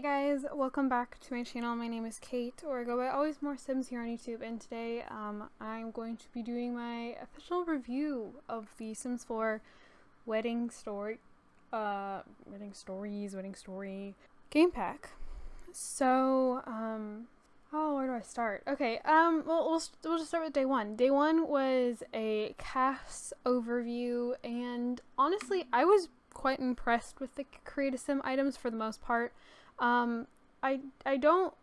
Hey guys, welcome back to my channel. My name is Kate, or I go by AlwaysMoreSims here on YouTube, and today I'm going to be doing my official review of the Sims 4 Wedding Story game pack. So, where do I start? Okay, we'll just start with day one. Day one was a cast overview, and honestly, I was quite impressed with the Create a Sim items for the most part. I don't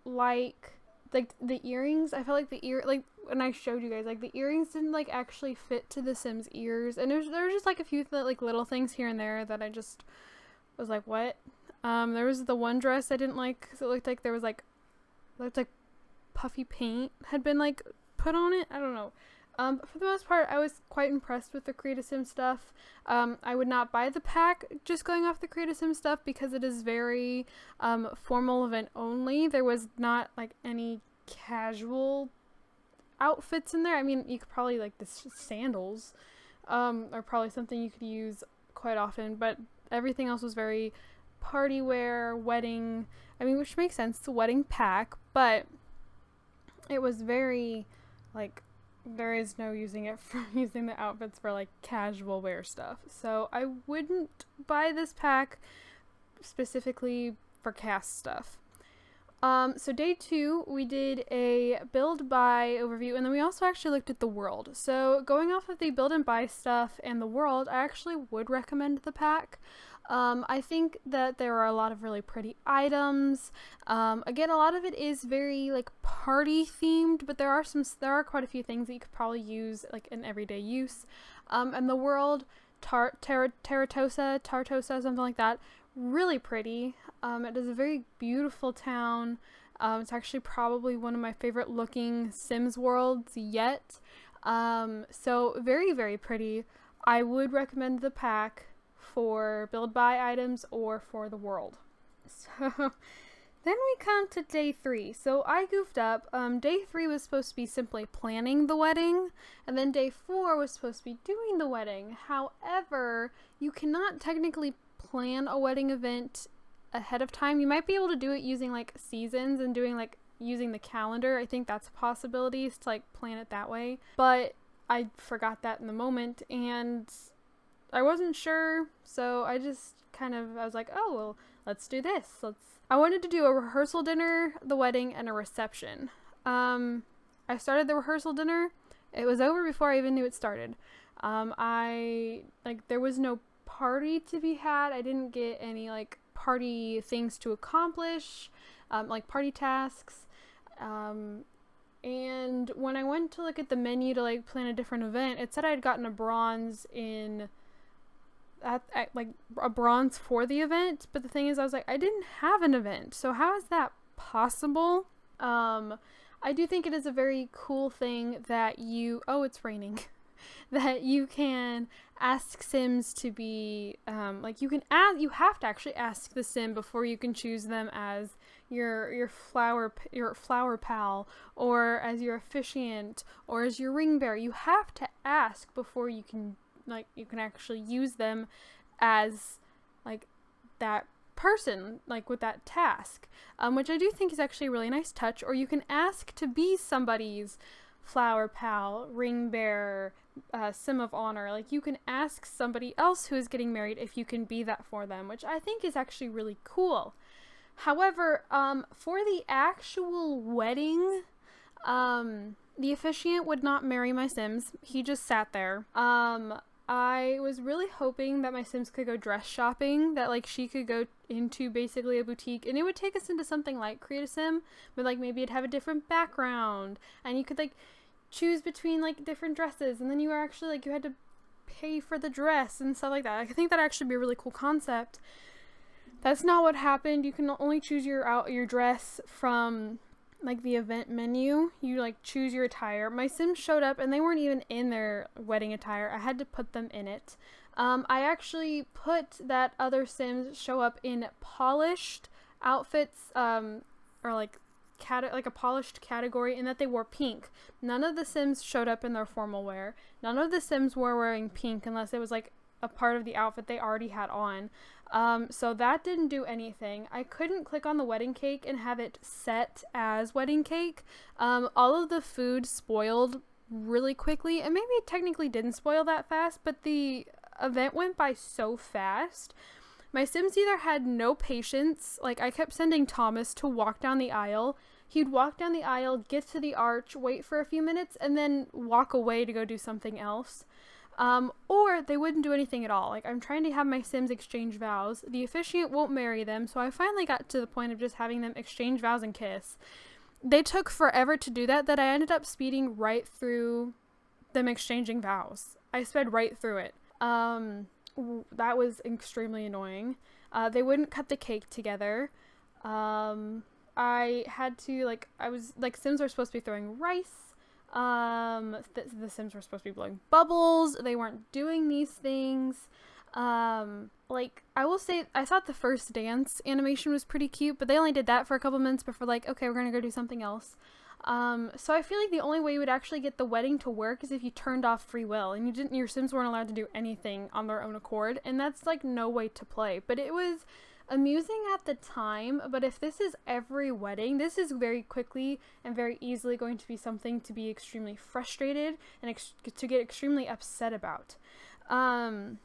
like the earrings. I felt like when I showed you guys, like the earrings didn't like actually fit to the Sims' ears, and there were just like a few little things here and there that I just was like, what? There was the one dress I didn't like because it looked like there was like puffy paint had been like put on it. I don't know. But for the most part, I was quite impressed with the Create a Sim stuff. I would not buy the pack just going off the Create a Sim stuff because it is very formal event only. There was not like any casual outfits in there. I mean, you could probably like the sandals are probably something you could use quite often, but everything else was very party wear, wedding. I mean, which makes sense. It's a wedding pack, but it was very like, there is no using the outfits for like casual wear stuff. So I wouldn't buy this pack specifically for cast stuff. So day two, we did a build buy overview, and then we also actually looked at the world. So going off of the build and buy stuff and the world, I actually would recommend the pack. I think that there are a lot of really pretty items. Again, a lot of it is very like party themed, but there are quite a few things that you could probably use like in everyday use. And the world, Tartosa, something like that, really pretty. It is a very beautiful town. It's actually probably one of my favorite looking Sims worlds yet. So very, very pretty. I would recommend the pack for build buy items or for the world. So then we come to day three. So I goofed up. Day three was supposed to be simply planning the wedding, and then day four was supposed to be doing the wedding. However, you cannot technically plan a wedding event ahead of time. You might be able to do it using like seasons and doing like using the calendar. I think that's a possibility to like plan it that way, but I forgot that in the moment and I wasn't sure, so I just I was like, oh, well, let's do this. I wanted to do a rehearsal dinner, the wedding, and a reception. I started the rehearsal dinner. It was over before I even knew it started. There was no party to be had. I didn't get any, like, party things to accomplish, like party tasks. And when I went to look at the menu to, like, plan a different event, it said I'd gotten a bronze like a bronze for the event, but the thing is I was like, I didn't have an event, so how is that possible? I do think it is a very cool thing that it's raining that you can ask Sims to be you have to actually ask the Sim before you can choose them as your flower pal, or as your officiant, or as your ring bearer. You have to ask before you can actually use them as like that person, like with that task, which I do think is actually a really nice touch. Or you can ask to be somebody's flower pal, ring bearer, sim of honor. Like, you can ask somebody else who is getting married if you can be that for them, which I think is actually really cool. However, for the actual wedding, the officiant would not marry my Sims. He just sat there. I was really hoping that my Sims could go dress shopping, that like she could go into basically a boutique and it would take us into something like Create a Sim, but like maybe it'd have a different background and you could like choose between like different dresses, and then you were actually like, you had to pay for the dress and stuff like that. I think that'd actually be a really cool concept. That's not what happened. You can only choose your dress from like the event menu. You like choose your attire. My Sims showed up and they weren't even in their wedding attire. I had to put them in it. I actually put that other Sims show up in polished outfits, or like a polished category, in that they wore pink. None of the Sims showed up in their formal wear. None of the Sims were wearing pink unless it was like a part of the outfit they already had on. So that didn't do anything. I couldn't click on the wedding cake and have it set as wedding cake. All of the food spoiled really quickly, and maybe it technically didn't spoil that fast, but the event went by so fast. My Sims either had no patience, like I kept sending Thomas to walk down the aisle. He'd walk down the aisle, get to the arch, wait for a few minutes, and then walk away to go do something else. Or they wouldn't do anything at all. Like, I'm trying to have my Sims exchange vows. The officiant won't marry them, so I finally got to the point of just having them exchange vows and kiss. They took forever to do that I ended up speeding right through them exchanging vows. I sped right through it. That was extremely annoying. They wouldn't cut the cake together. I had to, Sims were supposed to be throwing rice. The Sims were supposed to be blowing bubbles. They weren't doing these things. I will say, I thought the first dance animation was pretty cute, but they only did that for a couple minutes before, okay, we're gonna go do something else. So I feel like the only way you would actually get the wedding to work is if you turned off free will, and your Sims weren't allowed to do anything on their own accord, and that's, no way to play. But it was amusing at the time, but if this is every wedding, this is very quickly and very easily going to be something to be extremely frustrated and to get extremely upset about. The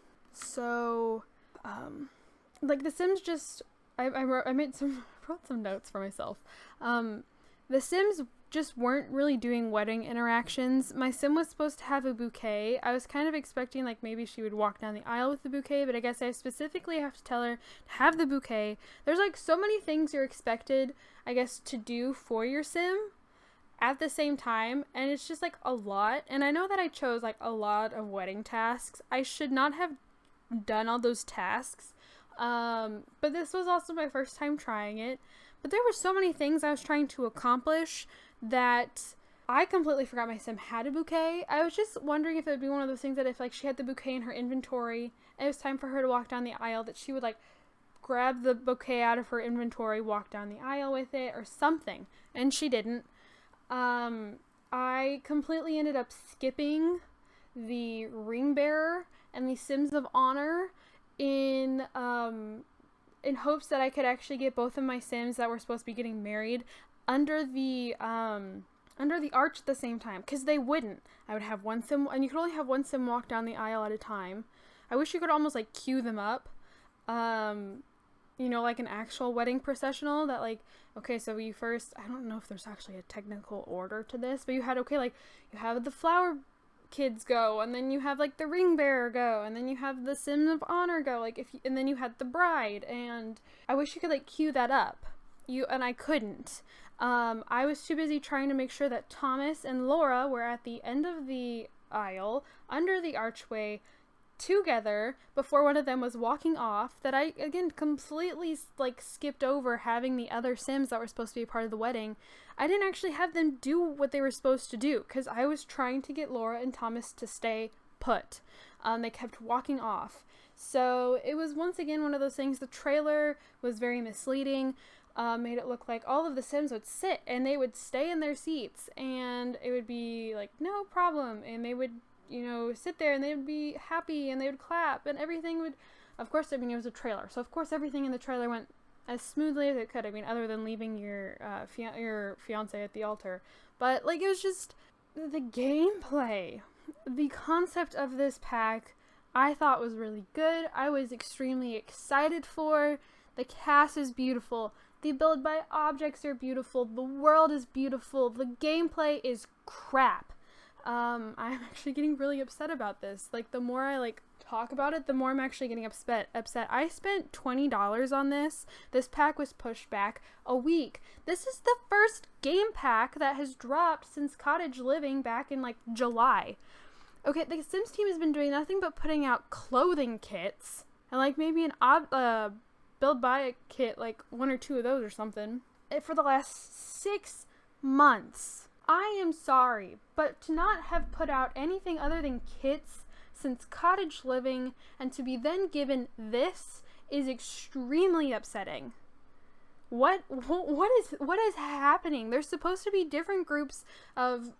Sims just, I wrote some notes for myself. The Sims just weren't really doing wedding interactions. My Sim was supposed to have a bouquet. I was kind of expecting maybe she would walk down the aisle with the bouquet, but I guess I specifically have to tell her to have the bouquet. There's so many things you're expected, I guess, to do for your Sim at the same time, and it's just a lot. And I know that I chose a lot of wedding tasks. I should not have done all those tasks, but this was also my first time trying it. But there were so many things I was trying to accomplish that I completely forgot my Sim had a bouquet. I was just wondering if it would be one of those things that if she had the bouquet in her inventory and it was time for her to walk down the aisle, that she would grab the bouquet out of her inventory, walk down the aisle with it or something. And she didn't. I completely ended up skipping the ring bearer and the Sims of Honor in hopes that I could actually get both of my Sims that were supposed to be getting married under the arch at the same time, because they wouldn't. I would have one Sim, and you could only have one Sim walk down the aisle at a time. I wish you could almost queue them up, like an actual wedding processional that okay, so you first, I don't know if there's actually a technical order to this, but you had, you have the flower kids go, and then you have the ring bearer go, and then you have the Sim of Honor go, and then you had the bride, and I wish you could queue that up. And I couldn't. I was too busy trying to make sure that Thomas and Laura were at the end of the aisle, under the archway, together, before one of them was walking off, that I, again, completely, skipped over having the other Sims that were supposed to be a part of the wedding. I didn't actually have them do what they were supposed to do, because I was trying to get Laura and Thomas to stay put. They kept walking off. So it was, once again, one of those things. The trailer was very misleading. Made it look like all of the Sims would sit and they would stay in their seats, and it would be no problem, and they would sit there and they would be happy and they would clap and everything would, of course, it was a trailer, so of course everything in the trailer went as smoothly as it could. Other than leaving your fiance at the altar, but it was just the gameplay, the concept of this pack I thought was really good. I was extremely excited for. The cast is beautiful. The build by objects are beautiful. The world is beautiful. The gameplay is crap. I'm actually getting really upset about this. The more I talk about it, the more I'm actually getting upset. I spent $20 on this. This pack was pushed back a week. This is the first game pack that has dropped since Cottage Living back in July. Okay, the Sims team has been doing nothing but putting out clothing kits and maybe an build buy a kit, one or two of those or something, for the last 6 months. I am sorry, but to not have put out anything other than kits since Cottage Living, and to be then given this, is extremely upsetting. What is happening? There's supposed to be different groups of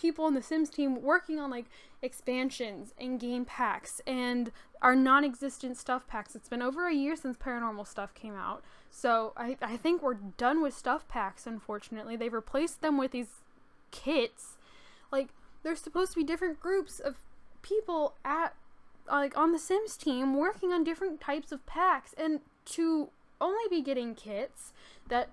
people on the Sims team working on like expansions and game packs and our non-existent stuff packs. It's been over a year since Paranormal Stuff came out, so I think we're done with stuff packs. Unfortunately, they've replaced them with these kits. Like, there's supposed to be different groups of people at like on the Sims team working on different types of packs, and to only be getting kits that,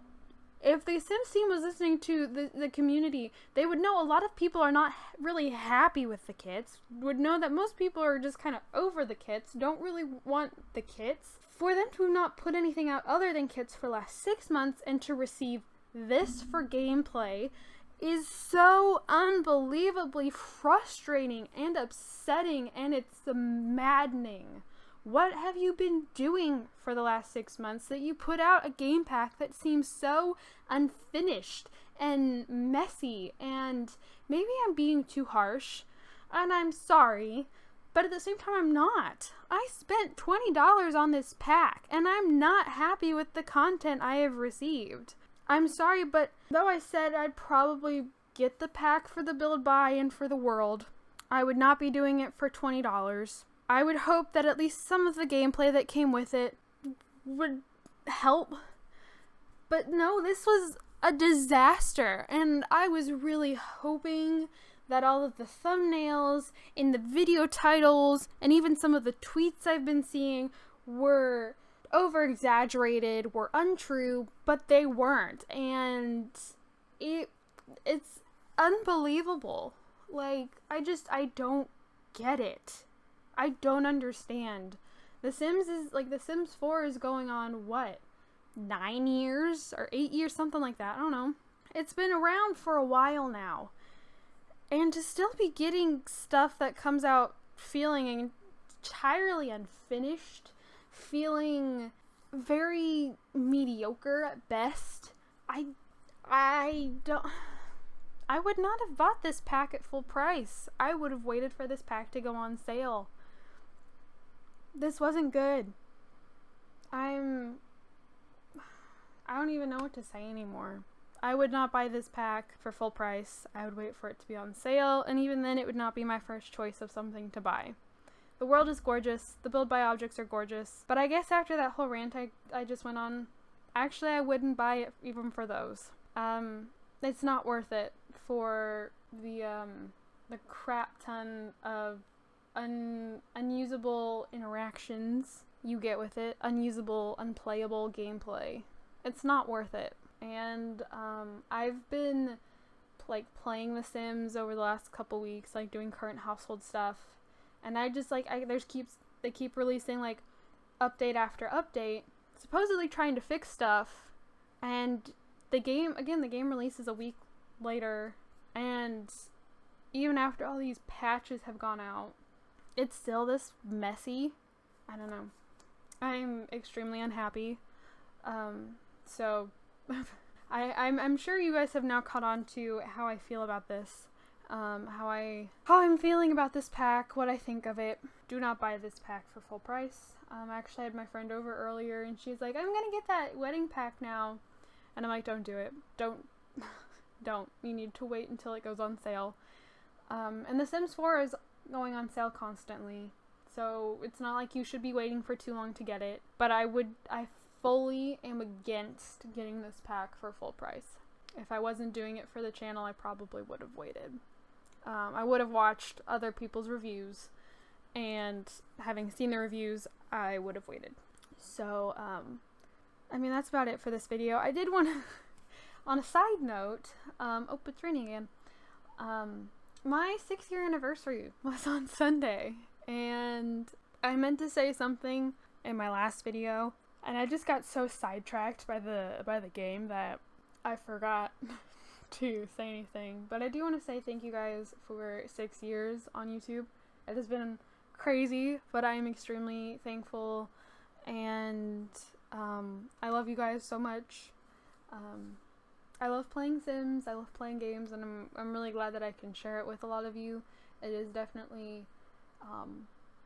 if the Sims team was listening to the community, they would know a lot of people are not really happy with the kits, would know that most people are just kind of over the kits, don't really want the kits. For them to not put anything out other than kits for the last 6 months and to receive this for gameplay is so unbelievably frustrating and upsetting, and it's maddening. What have you been doing for the last 6 months that you put out a game pack that seems so unfinished and messy? And maybe I'm being too harsh, and I'm sorry, but at the same time I'm not. I spent $20 on this pack, and I'm not happy with the content I have received. I'm sorry, but though I said I'd probably get the pack for the build buy and for the world, I would not be doing it for $20. I would hope that at least some of the gameplay that came with it would help. But no, this was a disaster, and I was really hoping that all of the thumbnails in the video titles and even some of the tweets I've been seeing were over-exaggerated, were untrue, but they weren't, and it's unbelievable. Like, I don't get it. I don't understand. The Sims 4 is going on, what, 9 years or 8 years, something like that. I don't know. It's been around for a while now. And to still be getting stuff that comes out feeling entirely unfinished, feeling very mediocre at best, I would not have bought this pack at full price. I would have waited for this pack to go on sale. This wasn't good. I don't even know what to say anymore. I would not buy this pack for full price. I would wait for it to be on sale, and even then it would not be my first choice of something to buy. The world is gorgeous. The build buy objects are gorgeous. But I guess after that whole rant I just went on, actually I wouldn't buy it even for those. It's not worth it for the crap ton of unusable interactions you get with it, unusable, unplayable gameplay. It's not worth it. And I've been like playing The Sims over the last couple weeks, like doing current household stuff, and I just they keep releasing like update after update, supposedly trying to fix stuff, and the game releases a week later, and even after all these patches have gone out, it's still this messy. I don't know. I'm extremely unhappy. So I'm sure you guys have now caught on to how I feel about this. How I'm feeling about this pack, what I think of it. Do not buy this pack for full price. I actually had my friend over earlier, and she's like, I'm gonna get that wedding pack now. And I'm like, don't do it. Don't. You need to wait until it goes on sale. And The Sims 4 is going on sale constantly, so it's not like you should be waiting for too long to get it. But I fully am against getting this pack for full price. If I wasn't doing it for the channel, I probably would have waited. I would have watched other people's reviews, and having seen the reviews, I would have waited. So, I mean, that's about it for this video. I did want to, on a side note, oh, it's raining again. My 6-year anniversary was on Sunday, and I meant to say something in my last video, and I just got so sidetracked by the game that I forgot to say anything. But I do want to say thank you guys for 6 years on YouTube. It has been crazy, but I am extremely thankful, and I love you guys so much. I love playing Sims, I love playing games, and I'm really glad that I can share it with a lot of you. It is definitely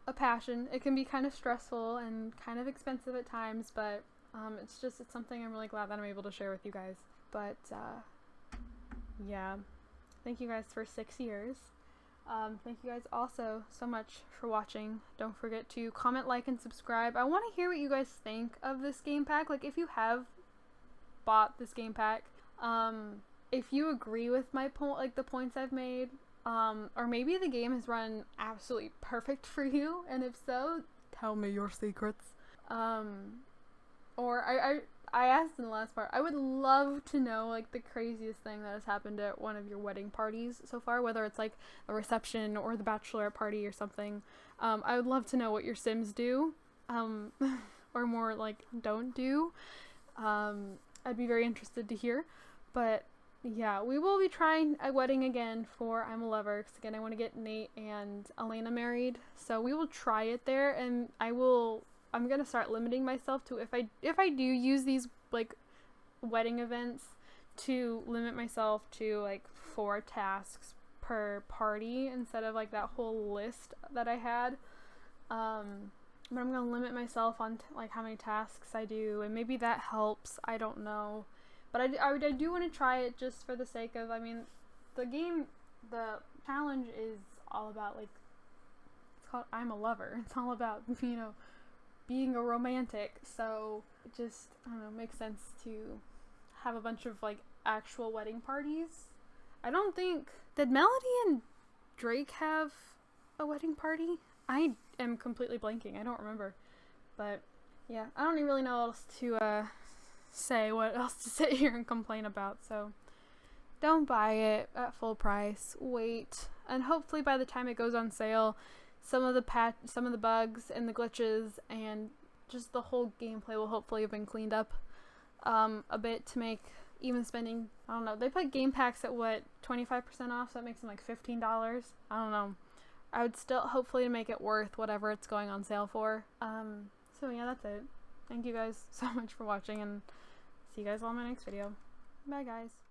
a passion. It can be kind of stressful and kind of expensive at times, but it's something I'm really glad that I'm able to share with you guys. But yeah, thank you guys for 6 years. Thank you guys also so much for watching. Don't forget to comment, like, and subscribe. I want to hear what you guys think of this game pack. Like, if you have bought this game pack, if you agree with my the points I've made, or maybe the game has run absolutely perfect for you, and if so, tell me your secrets. Or I asked in the last part, I would love to know like the craziest thing that has happened at one of your wedding parties so far, whether it's like a reception or the bachelorette party or something. I would love to know what your Sims do, or more like don't do. I'd be very interested to hear. But yeah, we will be trying a wedding again for I'm a Lover, because again I want to get Nate and Elena married, so we will try it there, and I'm gonna start limiting myself to if I do use these like wedding events, to limit myself to like 4 tasks per party instead of like that whole list that I had. But I'm gonna limit myself on like how many tasks I do, and maybe that helps. I don't know, but I do want to try it just for the sake of, I mean, the challenge is all about like, it's called I'm a Lover. It's all about, you know, being a romantic, so it just, I don't know, makes sense to have a bunch of like actual wedding parties. I don't think, did Melody and Drake have a wedding party? I am completely blanking, I don't remember. But yeah, I don't even really know what else to say, what else to sit here and complain about, so don't buy it at full price. Wait, and hopefully by the time it goes on sale, some of the bugs and the glitches and just the whole gameplay will hopefully have been cleaned up a bit to make even spending, I don't know, they put game packs at what, 25% off, so that makes them like $15. I don't know. I would still hopefully make it worth whatever it's going on sale for. So yeah, that's it. Thank you guys so much for watching, and see you guys all in my next video. Bye guys.